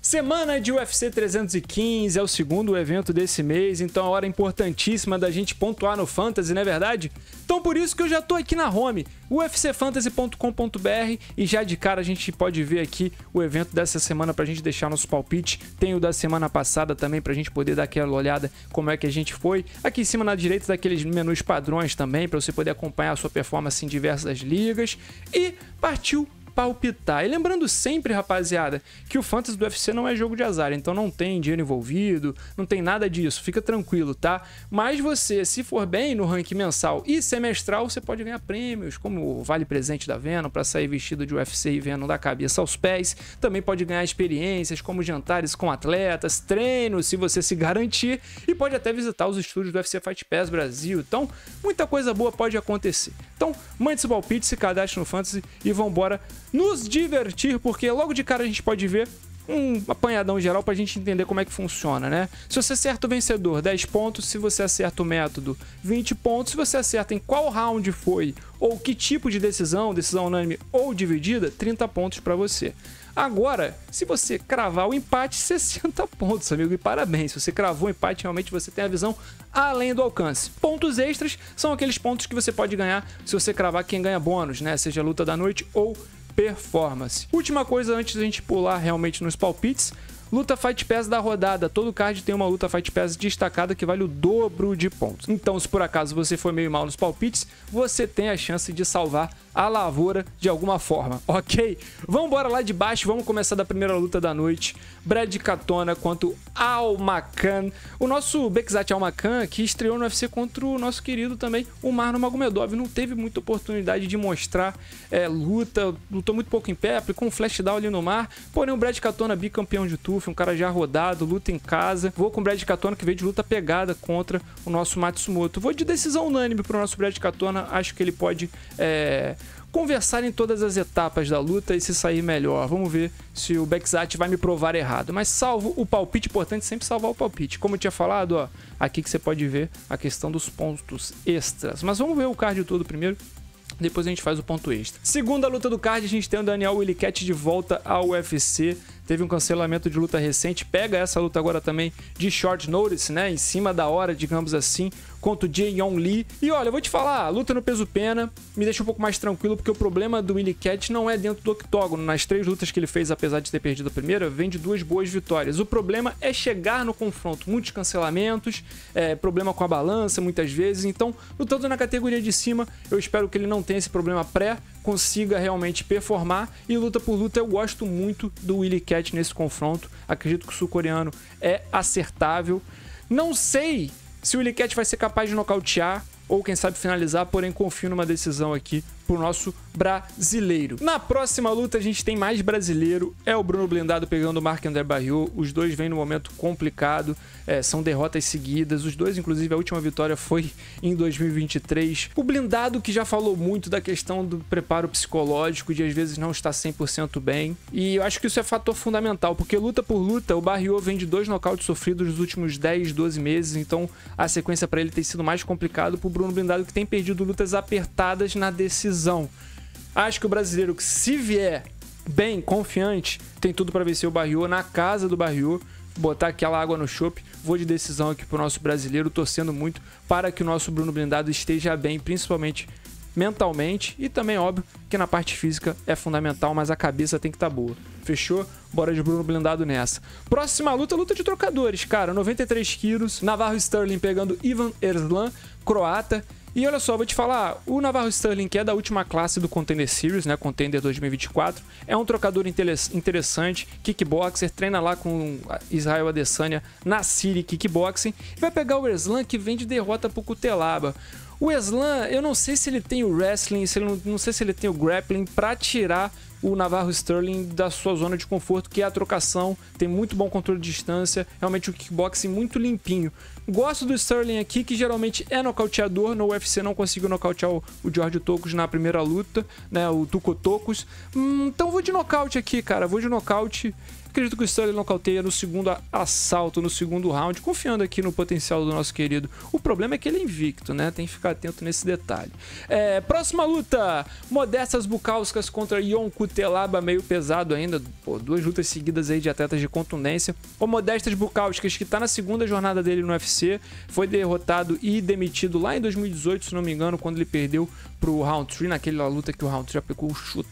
Semana de UFC 315, é o segundo evento desse mês, então é uma hora importantíssima da gente pontuar no Fantasy, não é verdade? Então por isso que eu já tô aqui na home, ufcfantasy.com.br, e já de cara a gente pode ver aqui o evento dessa semana pra gente deixar nosso palpite. Tem o da semana passada também pra gente poder dar aquela olhada como é que a gente foi. Aqui em cima na direita daqueles menus padrões também, pra você poder acompanhar a sua performance em diversas ligas. E partiu palpitar. E lembrando sempre, rapaziada, que o Fantasy do UFC não é jogo de azar, então não tem dinheiro envolvido, não tem nada disso, fica tranquilo, tá? Mas você, se for bem no ranking mensal e semestral, você pode ganhar prêmios, como o Vale Presente da Venom, para sair vestido de UFC e Venom da cabeça aos pés. Também pode ganhar experiências, como jantares com atletas, treinos, se você se garantir, e pode até visitar os estúdios do UFC Fight Pass Brasil. Então, muita coisa boa pode acontecer. Então, mande seu palpite, se cadastre no Fantasy e vambora nos divertir, porque logo de cara a gente pode ver um apanhadão geral pra gente entender como é que funciona, né? Se você acerta o vencedor, 10 pontos. Se você acerta o método, 20 pontos. Se você acerta em qual round foi ou que tipo de decisão unânime ou dividida, 30 pontos pra você. Agora, se você cravar o empate, 60 pontos, amigo, e parabéns. Se você cravou o empate, realmente você tem a visão além do alcance. Pontos extras são aqueles pontos que você pode ganhar se você cravar quem ganha bônus, né? Seja luta da noite ou performance. Última coisa antes da gente pular realmente nos palpites: luta Fight Pass da rodada. Todo card tem uma luta Fight Pass destacada que vale o dobro de pontos. Então, se por acaso você for meio mal nos palpites, você tem a chance de salvar a lavoura de alguma forma, ok? Vamos embora lá de baixo, vamos começar da primeira luta da noite. Brad Katona contra o Al-Makhan. O nosso Bekzat Al-Makhan, que estreou no UFC contra o nosso querido também, o Marlon Magomedov. Não teve muita oportunidade de mostrar luta, lutou muito pouco em pé, aplicou um flashdown ali no mar. Porém, o Brad Katona, bicampeão de TUF, um cara já rodado, luta em casa. Vou com o Brad Katona, que veio de luta pegada contra o nosso Matsumoto. Vou de decisão unânime pro nosso Brad Katona. Acho que ele pode conversar em todas as etapas da luta e se sair melhor. Vamos ver se o Bekzat vai me provar errado. Mas salvo o palpite, importante sempre salvar o palpite. Como eu tinha falado, ó, aqui que você pode ver a questão dos pontos extras. Mas vamos ver o card todo primeiro, depois a gente faz o ponto extra. Segunda luta do card, a gente tem o Daniel Willicat de volta ao UFC. Teve um cancelamento de luta recente, pega essa luta agora também de short notice, né? Em cima da hora, digamos assim, contra o Jae-Yong Lee. E olha, eu vou te falar, a luta no peso pena me deixa um pouco mais tranquilo, porque o problema do Willicat não é dentro do octógono. Nas 3 lutas que ele fez, apesar de ter perdido a primeira, vem de 2 boas vitórias. O problema é chegar no confronto. Muitos cancelamentos, problema com a balança muitas vezes. Então, lutando na categoria de cima, eu espero que ele não tenha esse problema consiga realmente performar. E luta por luta, eu gosto muito do Willicat nesse confronto. Acredito que o sul-coreano é acertável. Não sei se o Willicat vai ser capaz de nocautear ou quem sabe finalizar, porém confio numa decisão aqui pro nosso brasileiro. Na próxima luta a gente tem mais brasileiro, é o Bruno Blindado pegando o Marc-André Barriault. Os dois vêm num momento complicado, são derrotas seguidas, os dois, inclusive a última vitória foi em 2023. O Blindado, que já falou muito da questão do preparo psicológico, de às vezes não estar 100% bem, e eu acho que isso é fator fundamental, porque luta por luta o Barriault vem de 2 nocautes sofridos nos últimos 10, 12 meses, então a sequência para ele tem sido mais complicado. Pro Bruno Blindado, que tem perdido lutas apertadas na decisão. Acho que o brasileiro, que se vier bem, confiante, tem tudo para vencer o Barriault na casa do Barriault, botar aquela água no chope. Vou de decisão aqui pro nosso brasileiro, torcendo muito para que o nosso Bruno Blindado esteja bem, principalmente mentalmente, e também, óbvio, que na parte física é fundamental, mas a cabeça tem que estar boa. Fechou? Bora de Bruno Blindado nessa. Próxima luta, luta de trocadores, cara, 93 quilos, Navarro Sterling pegando Ivan Erslan, croata. E olha só, vou te falar, o Navarro Sterling, que é da última classe do Contender Series, né, Contender 2024, é um trocador interessante, kickboxer, treina lá com Israel Adesanya na City Kickboxing, e vai pegar o Erslan, que vem de derrota pro Cutelaba. O Erslan, eu não sei se ele tem o wrestling, não sei se ele tem o grappling pra tirar o Navarro Sterling da sua zona de conforto, que é a trocação. Tem muito bom controle de distância, realmente o kickboxing muito limpinho. Gosto do Sterling aqui, que geralmente é nocauteador. No UFC não conseguiu nocautear o George Tokos na primeira luta, né, o Tuco Tokos. Então vou de nocaute aqui, cara, vou de nocaute. acredito que o Sterling nocauteia no segundo assalto, no segundo round, confiando aqui no potencial do nosso querido. O problema é que ele é invicto, né? Tem que ficar atento nesse detalhe. Próxima luta, Modestas Bukauskas contra Ion Cutelaba, meio pesado ainda. Pô, 2 lutas seguidas aí de atletas de contundência. O Modestas Bukauskas, que tá na segunda jornada dele no UFC, foi derrotado e demitido lá em 2018, se não me engano, quando ele perdeu pro Roundtree, naquela luta que o Roundtree já pegou o chute.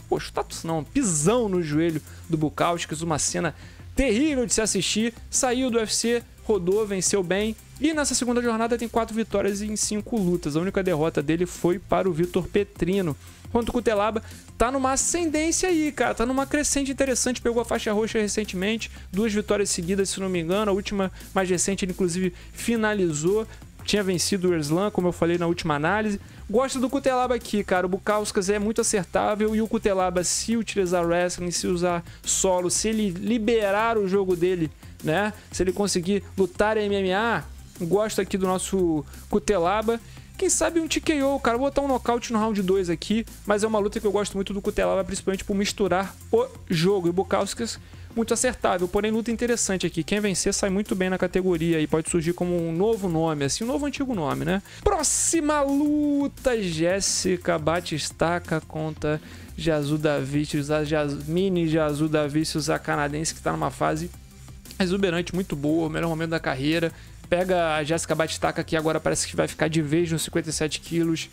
Pô, status não, pisão no joelho do Bukauskas, uma cena terrível de se assistir. Saiu do UFC, rodou, venceu bem. E nessa segunda jornada tem 4 vitórias em 5 lutas. A única derrota dele foi para o Vitor Petrino. Enquanto o Cutelaba tá numa ascendência aí, cara. Tá numa crescente interessante. Pegou a faixa roxa recentemente. 2 vitórias seguidas, se não me engano. A última mais recente ele inclusive finalizou. Tinha vencido o Erslan, como eu falei na última análise. Gosto do Cutelaba aqui, cara. O Bukauskas é muito acertável e o Cutelaba, se utilizar wrestling, se usar solo, se ele liberar o jogo dele, né? Se ele conseguir lutar em MMA, gosto aqui do nosso Cutelaba. Quem sabe um TKO, cara. Vou botar um nocaute no round 2 aqui, mas é uma luta que eu gosto muito do Cutelaba, principalmente por misturar o jogo. E o Bukauskas muito acertável, porém luta interessante aqui. Quem vencer sai muito bem na categoria e pode surgir como um novo nome, assim, um novo antigo nome, né? Próxima luta, Jéssica Batistaca contra Jasudavicius, a Jasmine Jasudavicius, a canadense que tá numa fase exuberante, muito boa, o melhor momento da carreira. Pega a Jéssica Batistaca que agora parece que vai ficar de vez nos 57 quilos.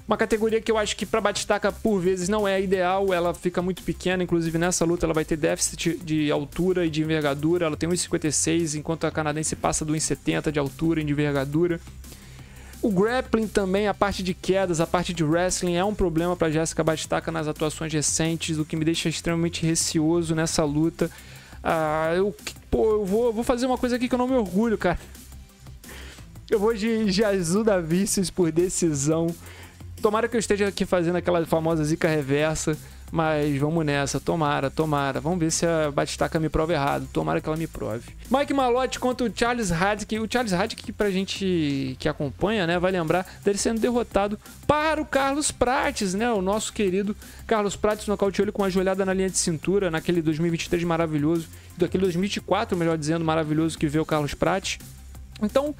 Uma categoria que eu acho que para Batistaca por vezes não é ideal, ela fica muito pequena, inclusive nessa luta ela vai ter déficit de altura e de envergadura, ela tem 1,56, enquanto a canadense passa do 1,70 de altura e de envergadura. O grappling também, a parte de quedas, a parte de wrestling é um problema para Jéssica Batistaca nas atuações recentes, o que me deixa extremamente receoso nessa luta. Eu vou fazer uma coisa aqui que eu não me orgulho, cara. Eu vou de Jasudavicius por decisão. Tomara que eu esteja aqui fazendo aquela famosa zica reversa, mas vamos nessa, tomara. Vamos ver se a Batistaca me prova errado, tomara que ela me prove. Mike Malott contra o Charles Radke. O Charles Radke, pra gente que acompanha, né, vai lembrar dele sendo derrotado para o Carlos Prates, né, o nosso querido Carlos Prates nocauteou ele com uma joelhada na linha de cintura, naquele 2023 maravilhoso, daquele 2024, melhor dizendo, maravilhoso que veio o Carlos Prates. Então,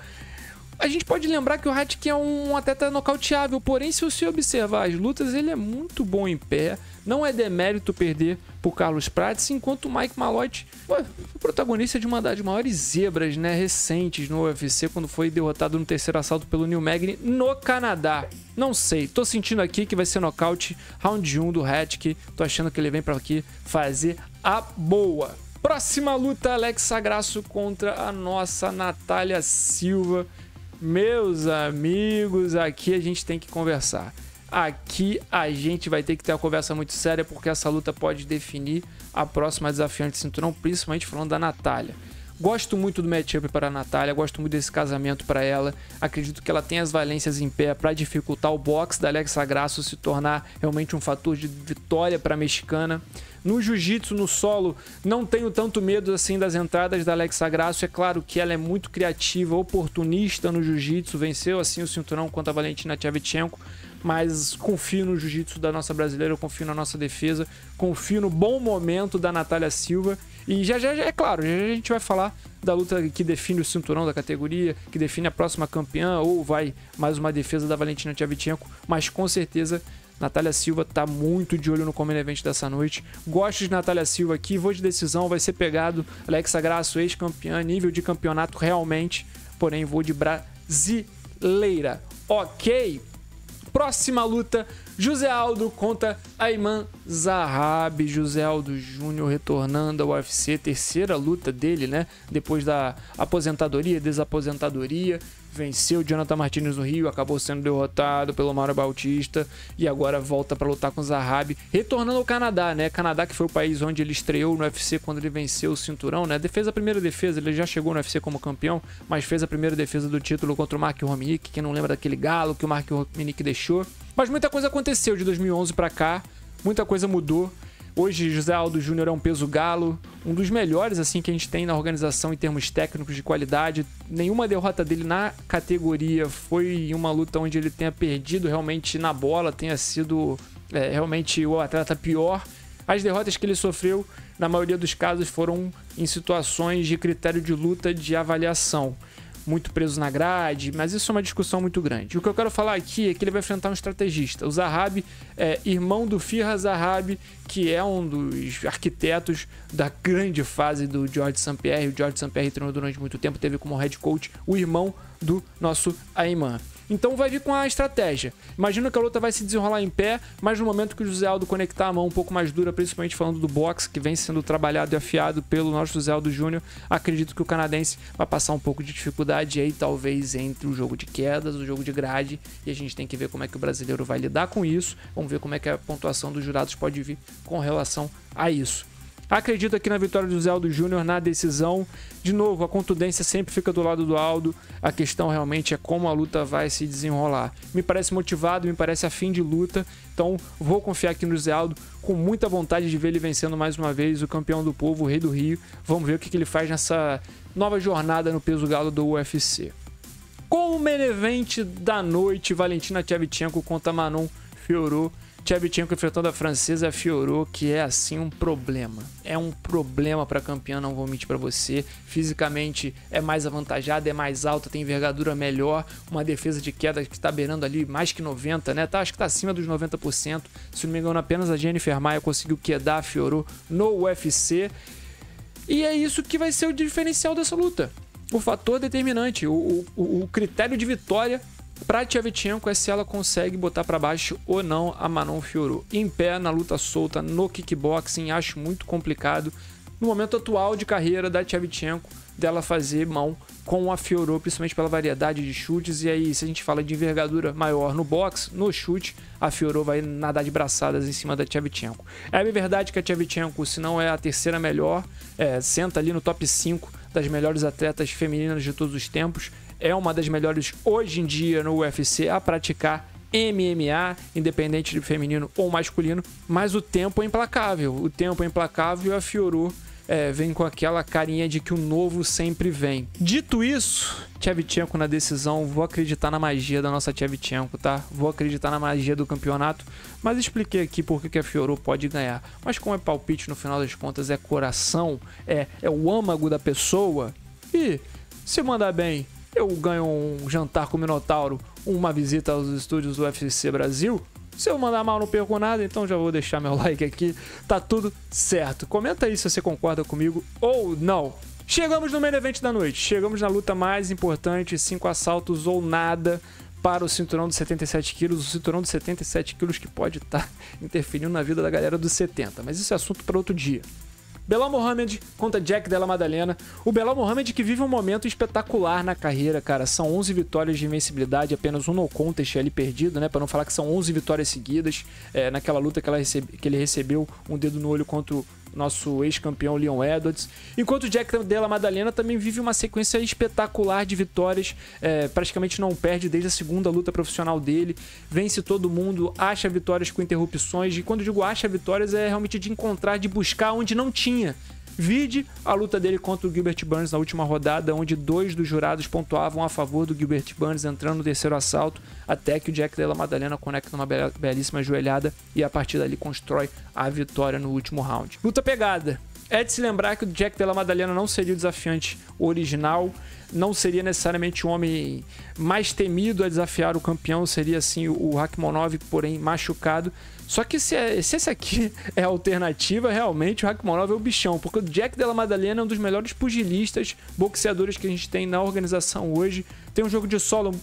a gente pode lembrar que o Radke é um atleta nocauteável, porém, se você observar as lutas, ele é muito bom em pé. Não é demérito perder por Carlos Prates, enquanto o Mike Malott foi o protagonista de uma das maiores zebras, né, recentes no UFC, quando foi derrotado no terceiro assalto pelo Neil Magny no Canadá. Não sei, tô sentindo aqui que vai ser nocaute, round 1 do Radke. Tô achando que ele vem para aqui fazer a boa. Próxima luta, Alexa Grasso contra a nossa Natália Silva. Meus amigos, aqui a gente tem que conversar. Aqui a gente vai ter que ter uma conversa muito séria, porque essa luta pode definir a próxima desafiante de cinturão, principalmente falando da Natália. Gosto muito do matchup para a Natália, gosto muito desse casamento para ela. Acredito que ela tem as valências em pé para dificultar o boxe da Alexa Grasso, se tornar realmente um fator de vitória para a mexicana. No jiu-jitsu, no solo, não tenho tanto medo assim das entradas da Alexa Grasso. É claro que ela é muito criativa, oportunista no jiu-jitsu, venceu assim o cinturão contra a Valentina Shevchenko, mas confio no jiu-jitsu da nossa brasileira, eu confio na nossa defesa, confio no bom momento da Natália Silva. E já é claro, já a gente vai falar da luta que define o cinturão da categoria, que define a próxima campeã, ou vai mais uma defesa da Valentina Shevchenko, mas com certeza Natália Silva tá muito de olho no Common Event dessa noite. Gosto de Natália Silva aqui, vou de decisão, vai ser pegado. Alexa Grasso, ex-campeã, nível de campeonato realmente, porém vou de brasileira. Ok? Próxima luta, José Aldo contra Ayman Zahabi. José Aldo Júnior retornando ao UFC, terceira luta dele, né? Depois da aposentadoria, desaposentadoria. Venceu Jonathan Martinez no Rio, acabou sendo derrotado pelo Mauro Bautista e agora volta para lutar com o Zahabi, retornando ao Canadá, né? Canadá que foi o país onde ele estreou no UFC quando ele venceu o cinturão, né? Fez a primeira defesa, ele já chegou no UFC como campeão, mas fez a primeira defesa do título contra o Mark Rominick, quem não lembra daquele galo que o Mark Rominick deixou. Mas muita coisa aconteceu de 2011 para cá, muita coisa mudou. Hoje, José Aldo Júnior é um peso galo, um dos melhores assim que a gente tem na organização em termos técnicos de qualidade. Nenhuma derrota dele na categoria foi uma luta onde ele tenha perdido realmente na bola, tenha sido realmente o atleta pior As derrotas que ele sofreu, na maioria dos casos, foram em situações de critério de luta de avaliação. Muito preso na grade, mas isso é uma discussão muito grande. O que eu quero falar aqui é que ele vai enfrentar um estrategista. O Zahabi é irmão do Firra Zahabi, que é um dos arquitetos da grande fase do Georges St-Pierre. O Georges St-Pierre treinou durante muito tempo, teve como head coach o irmão do nosso Ayman. Então vai vir com a estratégia. Imagino que a luta vai se desenrolar em pé, mas no momento que o José Aldo conectar a mão um pouco mais dura, principalmente falando do boxe, que vem sendo trabalhado e afiado pelo nosso José Aldo Júnior, acredito que o canadense vai passar um pouco de dificuldade aí, talvez entre o jogo de quedas, o jogo de grade, e a gente tem que ver como é que o brasileiro vai lidar com isso. Vamos ver como é que a pontuação dos jurados pode vir com relação a isso. Acredito aqui na vitória do José Aldo Júnior na decisão. De novo, a contundência sempre fica do lado do Aldo. A questão realmente é como a luta vai se desenrolar. Me parece motivado, me parece afim de luta. Então vou confiar aqui no José Aldo com muita vontade de ver ele vencendo mais uma vez o campeão do povo, o Rei do Rio. Vamos ver o que ele faz nessa nova jornada no peso galo do UFC. Com o main event da noite, Valentina Shevchenko contra Manon Fiorot. Shevchenko enfrentando a francesa Fiorot, que é assim um problema. É um problema para a campeã, não vou mentir para você. Fisicamente é mais avantajada, é mais alta, tem envergadura melhor, uma defesa de queda que está beirando ali mais que 90%, né? Acho que está acima dos 90%. Se não me engano, apenas a Jennifer Maia conseguiu quedar a Fiorot no UFC. E é isso que vai ser o diferencial dessa luta. O fator determinante, o critério de vitória para Shevchenko é se ela consegue botar para baixo ou não a Manon Fiorot. Em pé, na luta solta, no kickboxing, acho muito complicado. No momento atual de carreira da Shevchenko, dela fazer mão com a Fiorot, principalmente pela variedade de chutes. E aí, se a gente fala de envergadura maior no boxe, no chute, a Fiorot vai nadar de braçadas em cima da Shevchenko. É bem verdade que a Shevchenko, se não é a terceira melhor, senta ali no top 5 das melhores atletas femininas de todos os tempos. É uma das melhores hoje em dia no UFC a praticar MMA, independente de feminino ou masculino, mas o tempo é implacável. O tempo é implacável e a Fiorot vem com aquela carinha de que o novo sempre vem. Dito isso, Shevchenko na decisão, vou acreditar na magia da nossa Shevchenko, tá? Vou acreditar na magia do campeonato, mas expliquei aqui por que a Fiorot pode ganhar. Mas como é palpite, no final das contas é coração, é o âmago da pessoa, e se mandar bem, eu ganho um jantar com o Minotauro, uma visita aos estúdios do UFC Brasil. Se eu mandar mal, não perco nada, então já vou deixar meu like aqui. Tá tudo certo. Comenta aí se você concorda comigo ou não. Chegamos no main event da noite. Chegamos na luta mais importante, 5 assaltos ou nada para o cinturão de 77 quilos. O cinturão de 77 quilos que pode estar interferindo na vida da galera dos 70. Mas isso é assunto para outro dia. Belal Muhammad contra Jack Della Maddalena. O Belal Muhammad que vive um momento espetacular na carreira, cara. São 11 vitórias de invencibilidade, apenas um no contest ali perdido, né? Para não falar que são 11 vitórias seguidas. Naquela luta que ele recebeu um dedo no olho contra o nosso ex-campeão Leon Edwards. Enquanto o Jack Della Maddalena também vive uma sequência espetacular de vitórias, praticamente não perde desde a segunda luta profissional dele, vence todo mundo, acha vitórias com interrupções, e quando eu digo acha vitórias é realmente de encontrar, de buscar onde não tinha. Vide a luta dele contra o Gilbert Burns na última rodada, onde 2 dos jurados pontuavam a favor do Gilbert Burns entrando no terceiro assalto, até que o Jack Della Maddalena conecta uma belíssima joelhada e a partir dali constrói a vitória no último round. Luta pegada. É de se lembrar que o Jack Della Maddalena não seria o desafiante original, não seria necessariamente o homem mais temido a desafiar o campeão, seria assim o Rakhmonov, porém machucado. Só que se esse aqui é a alternativa, realmente o Rakhmonov é o bichão, porque o Jack Della Maddalena é um dos melhores pugilistas, boxeadores que a gente tem na organização hoje. Tem um jogo de solo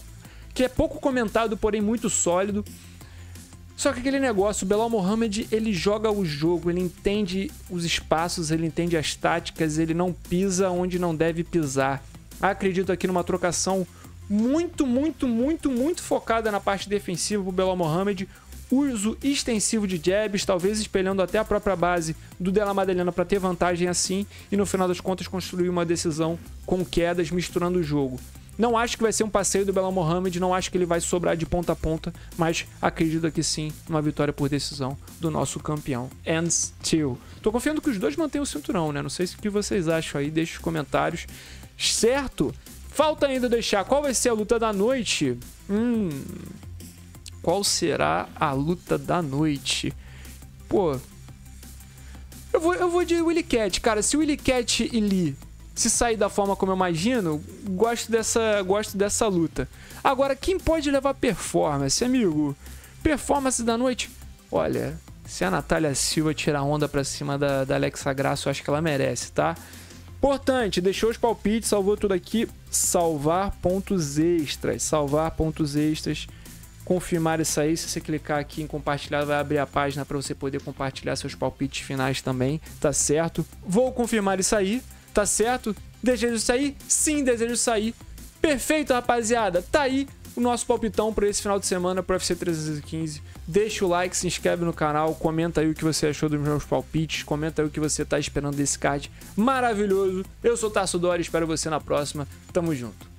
que é pouco comentado, porém muito sólido. Só que aquele negócio, o Belal Muhammad, ele joga o jogo, ele entende os espaços, ele entende as táticas, ele não pisa onde não deve pisar. Acredito aqui numa trocação muito focada na parte defensiva pro Belal Muhammad. Uso extensivo de jabs, talvez espelhando até a própria base do Della Maddalena para ter vantagem assim e no final das contas construir uma decisão com quedas, misturando o jogo. Não acho que vai ser um passeio do Belal Muhammad, não acho que ele vai sobrar de ponta a ponta, mas acredito aqui sim numa vitória por decisão do nosso campeão. And still. Tô confiando que os dois mantenham o cinturão, né? Não sei o que vocês acham aí, deixe os comentários. Certo? Falta ainda deixar qual vai ser a luta da noite. Qual será a luta da noite? Pô, Eu vou de Willy Cat, cara. Se o Willy Cat e Lee se sair da forma como eu imagino, gosto dessa luta. Agora, quem pode levar performance, amigo? Performance da noite? Olha, se a Natália Silva tirar onda pra cima da Alexa Grasso, eu acho que ela merece, tá? Importante, deixou os palpites, salvou tudo aqui. Salvar pontos extras. Salvar pontos extras. Confirmar isso aí. Se você clicar aqui em compartilhar, vai abrir a página para você poder compartilhar seus palpites finais também, tá certo? Vou confirmar isso aí, tá certo? Desejo sair? Sim, desejo sair. Perfeito, rapaziada. Tá aí o nosso palpitão para esse final de semana pro UFC 315. Deixa o like, se inscreve no canal, comenta aí o que você achou dos meus palpites, comenta aí o que você tá esperando desse card maravilhoso. Eu sou o Tarso Dori, espero você na próxima. Tamo junto.